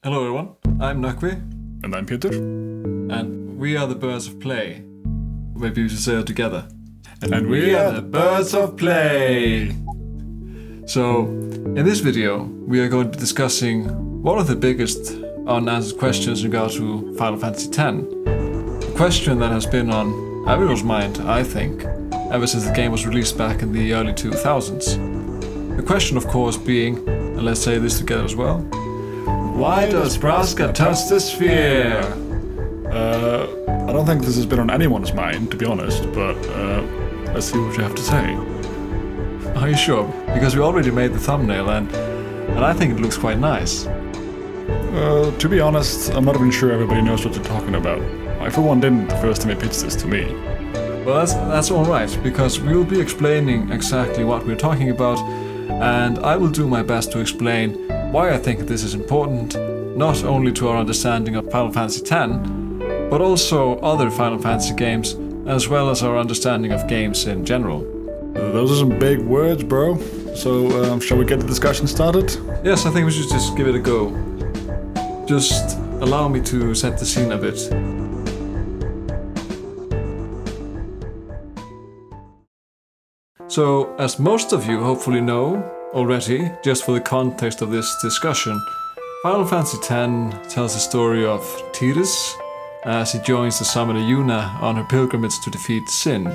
Hello everyone, I'm Nakwe. And I'm Peter. And we are the Birds of Play. Maybe we should say it together. And we are the Birds of Play! So, in this video, we are going to be discussing one of the biggest unanswered questions in regard to Final Fantasy X. A question that has been on everyone's mind, I think, ever since the game was released back in the early 2000s. The question, of course, being, and let's say this together as well, why does Braska touch the sphere? I don't think this has been on anyone's mind, to be honest, but let's see what you have to say. Are you sure? Because we already made the thumbnail and I think it looks quite nice. To be honest, I'm not even sure everybody knows what you're talking about. I for one didn't the first time you pitched this to me. Well, that's alright, because we will be explaining exactly what we're talking about, and I will do my best to explain why I think this is important, not only to our understanding of Final Fantasy X, but also other Final Fantasy games, as well as our understanding of games in general. Those are some big words, bro. So, shall we get the discussion started? Yes, I think we should just give it a go. Just allow me to set the scene a bit. So, as most of you hopefully know already, just for the context of this discussion, Final Fantasy X tells the story of Tidus as he joins the summoner Yuna on her pilgrimage to defeat Sin.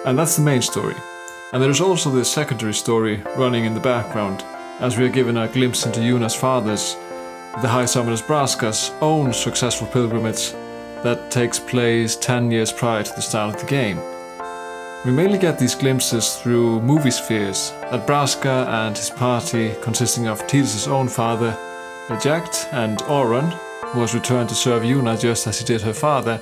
And that's the main story. And there is also this secondary story running in the background, as we are given a glimpse into Yuna's father's, the High Summoner's Braska's, own successful pilgrimage that takes place 10 years prior to the start of the game. We mainly get these glimpses through movie spheres that Braska and his party, consisting of Tidus' own father, Eject, and Auron, who has returned to serve Yuna just as he did her father,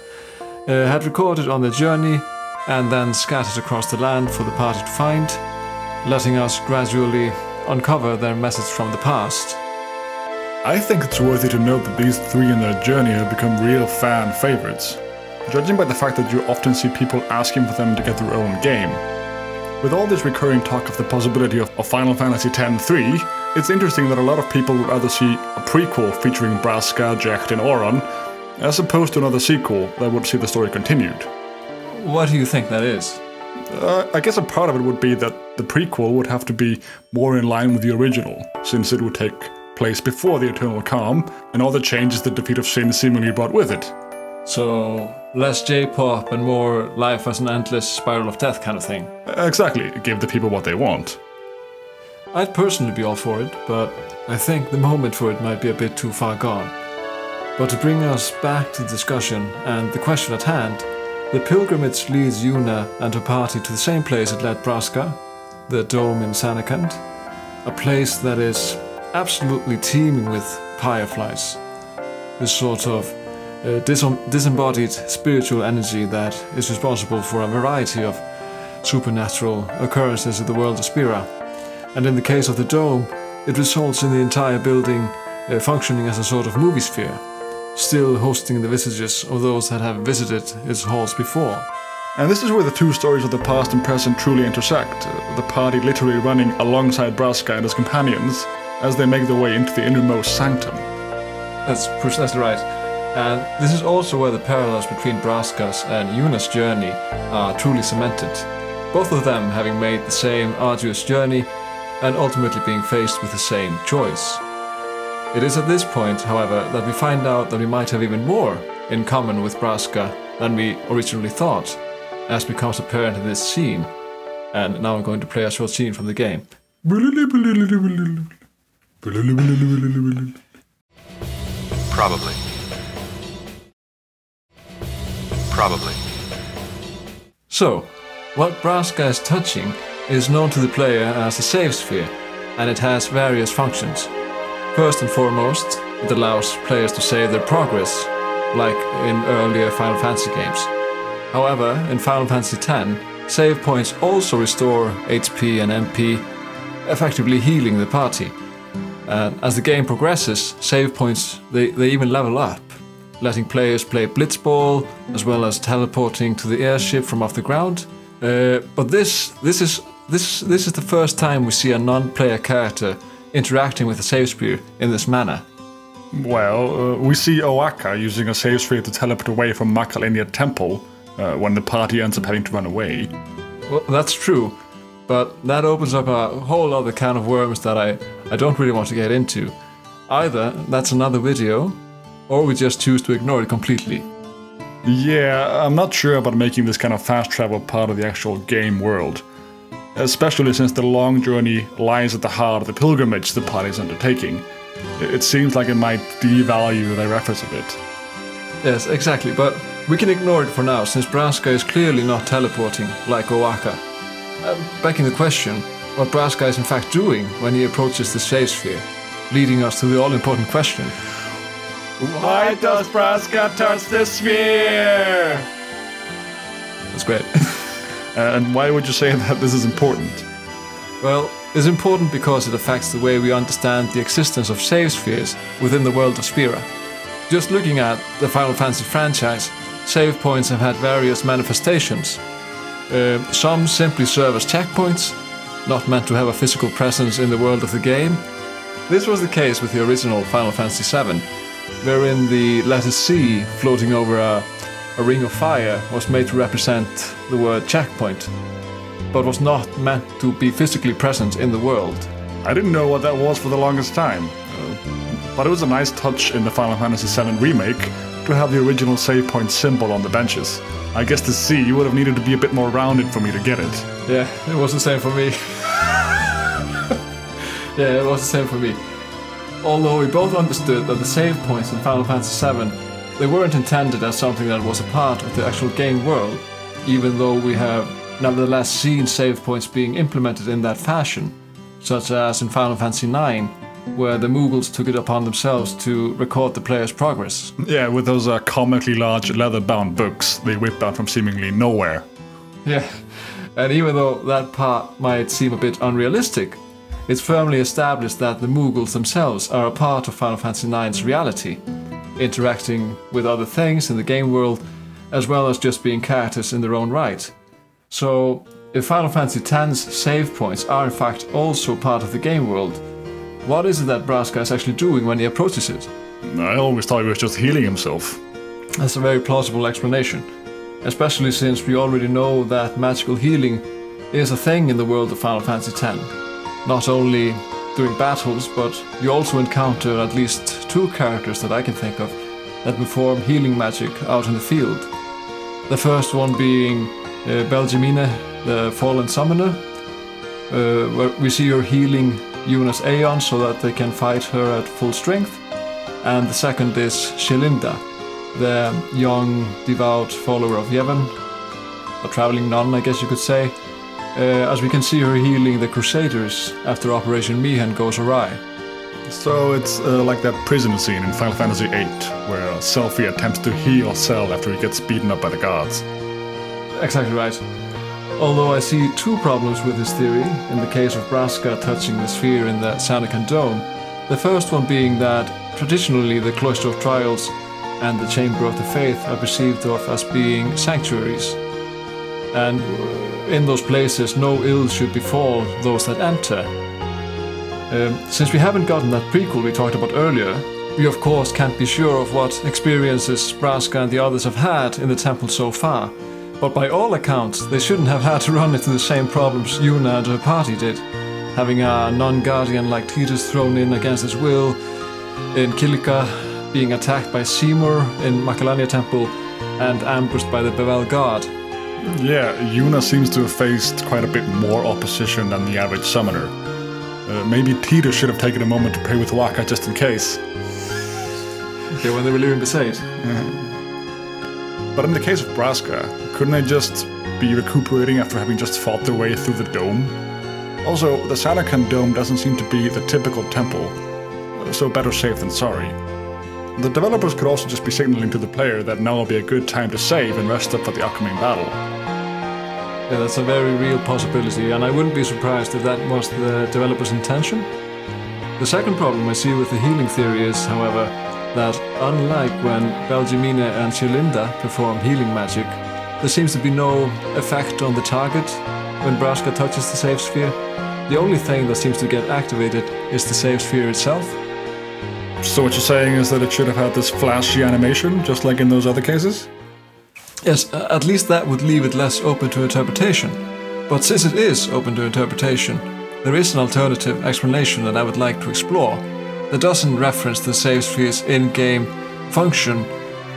had recorded on their journey and then scattered across the land for the party to find, letting us gradually uncover their message from the past. I think it's worthy to note that these three in their journey have become real fan favorites, judging by the fact that you often see people asking for them to get their own game. With all this recurring talk of the possibility of Final Fantasy X-3, it's interesting that a lot of people would rather see a prequel featuring Braska, Jecht, and Auron, as opposed to another sequel that would see the story continued. What do you think that is? I guess a part of it would be that the prequel would have to be more in line with the original, since it would take place before the Eternal Calm, and all the changes the defeat of Sin seemingly brought with it. So, less J-pop and more life as an endless spiral of death kind of thing. Exactly, give the people what they want. I'd personally be all for it, but I think the moment for it might be a bit too far gone. But to bring us back to the discussion and the question at hand, the pilgrimage leads Yuna and her party to the same place it led Braska, the dome in Samarkand, a place that is absolutely teeming with fireflies. This sort of disembodied spiritual energy that is responsible for a variety of supernatural occurrences in the world of Spira. And in the case of the dome, it results in the entire building functioning as a sort of movie sphere, still hosting the visages of those that have visited its halls before. And this is where the two stories of the past and present truly intersect, the party literally running alongside Braska and his companions as they make their way into the innermost sanctum. That's precisely right. And this is also where the parallels between Braska's and Yuna's journey are truly cemented, both of them having made the same arduous journey and ultimately being faced with the same choice. It is at this point, however, that we find out that we might have even more in common with Braska than we originally thought, as becomes apparent in this scene. And now I'm going to play a short scene from the game. Probably. So, what Braska is touching is known to the player as the save sphere, and it has various functions. First and foremost, it allows players to save their progress, like in earlier Final Fantasy games. However, in Final Fantasy X, save points also restore HP and MP, effectively healing the party. And as the game progresses, save points, they even level up, letting players play Blitzball, as well as teleporting to the airship from off the ground. But this is the first time we see a non-player character interacting with the save sphere in this manner. Well, we see Oaka using a save sphere to teleport away from Makalenia Temple when the party ends up having to run away. Well, that's true, but that opens up a whole other can of worms that I don't really want to get into. Either that's another video, or we just choose to ignore it completely. Yeah, I'm not sure about making this kind of fast travel part of the actual game world. Especially since the long journey lies at the heart of the pilgrimage the party is undertaking. It seems like it might devalue the reference of it. Yes, exactly, but we can ignore it for now, since Braska is clearly not teleporting like Oaka. Begging the question, what Braska is in fact doing when he approaches the save sphere, leading us to the all-important question. Why does Braska touch the sphere? That's great. And why would you say that this is important? Well, it's important because it affects the way we understand the existence of save spheres within the world of Spira. Just looking at the Final Fantasy franchise, save points have had various manifestations. Some simply serve as checkpoints, not meant to have a physical presence in the world of the game. This was the case with the original Final Fantasy VII, wherein the letter C floating over a ring of fire was made to represent the word checkpoint, but was not meant to be physically present in the world. I didn't know what that was for the longest time, but it was a nice touch in the Final Fantasy VII Remake to have the original save point symbol on the benches. I guess the C would have needed to be a bit more rounded for me to get it. Yeah, it was the same for me. Yeah, it was the same for me. Although we both understood that the save points in Final Fantasy VII, they weren't intended as something that was a part of the actual game world, even though we have nevertheless seen save points being implemented in that fashion, such as in Final Fantasy IX, where the Moogles took it upon themselves to record the player's progress. Yeah, with those comically large leather-bound books they whipped out from seemingly nowhere. Yeah, and even though that part might seem a bit unrealistic, it's firmly established that the Moogles themselves are a part of Final Fantasy IX's reality, interacting with other things in the game world, as well as just being characters in their own right. So, if Final Fantasy X's save points are in fact also part of the game world, what is it that Braska is actually doing when he approaches it? I always thought he was just healing himself. That's a very plausible explanation, especially since we already know that magical healing is a thing in the world of Final Fantasy X. Not only during battles, but you also encounter at least two characters that I can think of that perform healing magic out in the field. The first one being Belgemine, the Fallen Summoner, where we see her healing Yuna's Aeon so that they can fight her at full strength. And the second is Shelinda, the young, devout follower of Yevon, a traveling nun, I guess you could say, as we can see her healing the Crusaders after Operation Mihan goes awry. So it's like that prison scene in Final Fantasy VIII, where Selphie attempts to heal Cell after he gets beaten up by the gods. Exactly right. Although I see two problems with this theory, in the case of Braska touching the sphere in the Sanacan Dome. The first one being that traditionally the Cloister of Trials and the Chamber of the Faith are perceived of as being sanctuaries. And in those places no ill should befall those that enter. Since we haven't gotten that prequel we talked about earlier, we of course can't be sure of what experiences Braska and the others have had in the temple so far. But by all accounts, they shouldn't have had to run into the same problems Yuna and her party did, having a non-guardian like Tidus thrown in against his will, in Kilika being attacked by Seymour in Makalania Temple, and ambushed by the Bevel Guard. Yeah, Yuna seems to have faced quite a bit more opposition than the average summoner. Maybe Tidus should have taken a moment to pray with Waka just in case. Yeah, when they were leaving Besaid. But in the case of Braska, couldn't they just be recuperating after having just fought their way through the dome? Also, the Sanacan Dome doesn't seem to be the typical temple, so better safe than sorry. The developers could also just be signaling to the player that now will be a good time to save and rest up for the upcoming battle. Yeah, that's a very real possibility, and I wouldn't be surprised if that was the developer's intention. The second problem I see with the healing theory is, however, that unlike when Belgemine and Shelinda perform healing magic, there seems to be no effect on the target when Braska touches the save sphere. The only thing that seems to get activated is the save sphere itself. So what you're saying is that it should have had this flashy animation, just like in those other cases? Yes, at least that would leave it less open to interpretation. But since it is open to interpretation, there is an alternative explanation that I would like to explore that doesn't reference the save sphere's in-game function,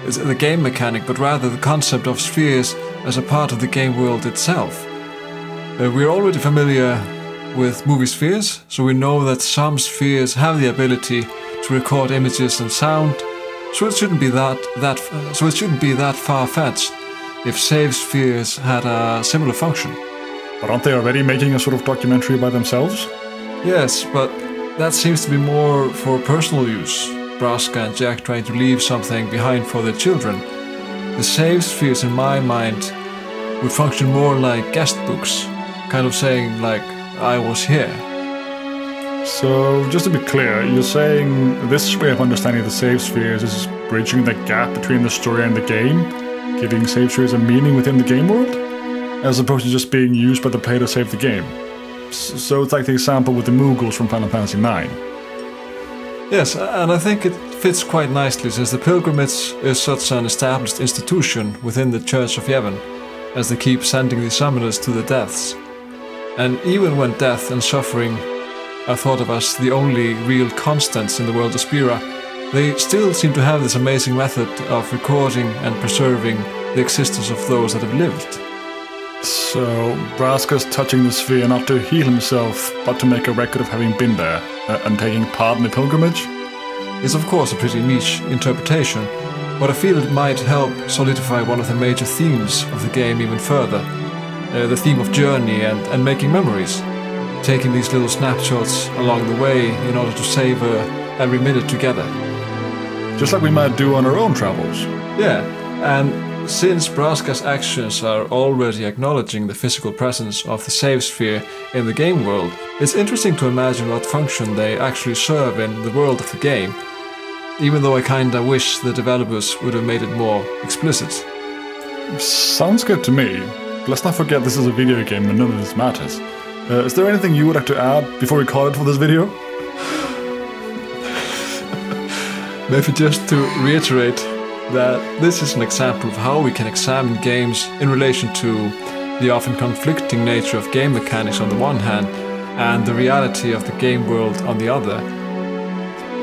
the game mechanic, but rather the concept of spheres as a part of the game world itself. We're already familiar with movie spheres, so we know that some spheres have the ability to record images and sound, so it shouldn't be that far-fetched if save spheres had a similar function. But aren't they already making a sort of documentary by themselves? Yes, but that seems to be more for personal use. Braska and Jack trying to leave something behind for their children. The save spheres, in my mind, would function more like guest books, kind of saying like, I was here. So, just to be clear, you're saying this way of understanding the save spheres is bridging the gap between the story and the game, giving save spheres a meaning within the game world, as opposed to just being used by the player to save the game. So it's like the example with the Moogles from Final Fantasy IX. Yes, and I think it fits quite nicely since the pilgrimage is such an established institution within the Church of Yevon, as they keep sending the summoners to the deaths. And even when death and suffering are thought of as the only real constants in the world of Spira, they still seem to have this amazing method of recording and preserving the existence of those that have lived. So, Braska's touching the sphere not to heal himself, but to make a record of having been there, and taking part in the pilgrimage? It's of course a pretty niche interpretation, but I feel it might help solidify one of the major themes of the game even further. The theme of journey and making memories. Taking these little snapshots along the way in order to savor every minute together. Just like we might do on our own travels. Yeah, and since Braska's actions are already acknowledging the physical presence of the save sphere in the game world, it's interesting to imagine what function they actually serve in the world of the game, even though I kinda wish the developers would have made it more explicit. Sounds good to me. Let's not forget this is a video game and none of this matters. Is there anything you would like to add before we call it for this video? Maybe just to reiterate that this is an example of how we can examine games in relation to the often conflicting nature of game mechanics on the one hand and the reality of the game world on the other.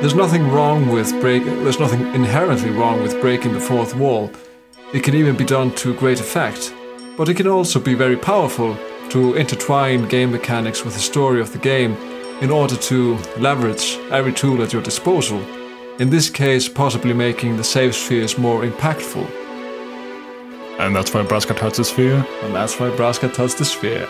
There's nothing inherently wrong with breaking the fourth wall. It can even be done to great effect, but it can also be very powerful to intertwine game mechanics with the story of the game in order to leverage every tool at your disposal, in this case possibly making the save spheres more impactful. And that's why Braska touched the sphere? And that's why Braska touched the sphere.